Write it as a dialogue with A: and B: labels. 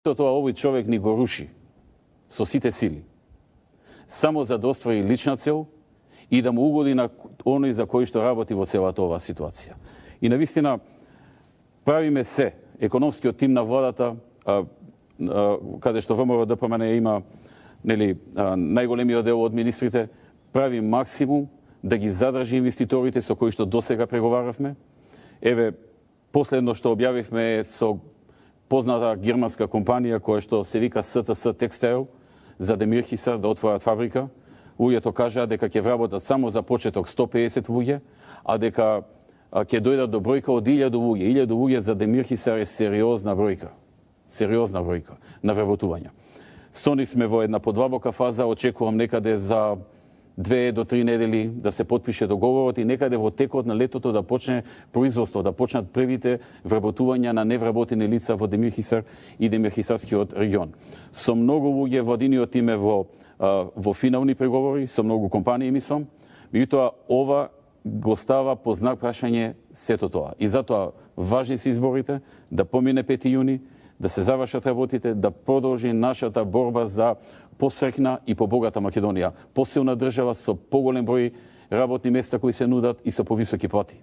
A: тоа овој човек ни го руши со сите сили. Само за да оствари лична цел и да му угоди на оној за кој што работи во целата оваа ситуација. И навистина правиме се, економскиот тим на владата, каде што ВМРО ДПМН има најголемиот дел од министрите, прави максимум да ги задржи инвеститорите со кои што досега преговаравме. Еве, последно што објавивме со позната германска компанија која што се вика СЦС Textile за Демирхисар да отворат фабрика. Луѓето кажаа дека ќе вработат само за почеток 150 луѓе, а дека ќе дојдат до бројка од 1000 луѓе. 1000 луѓе за Демирхисар е сериозна бројка. Сериозна бројка на вработување. Со нив сме во една подвабока фаза, очекувам некаде за 2 до 3 недели да се потпише договорот и некаде во текот на летото да почне производство, да почнат првите вработувања на невработени лица во Демирхисар и Демирхисарскиот регион. Со многу луѓе владиниот тим е во финални преговори, со многу компании мислам, меѓутоа ова го става по знак прашање сето тоа. И затоа важни се изборите, да помине 5 јуни, да се завршат работите, да продолжи нашата борба за посрекна и побогата Македонија. Посилна држава со поголем број работни места кои се нудат и со повисоки плати.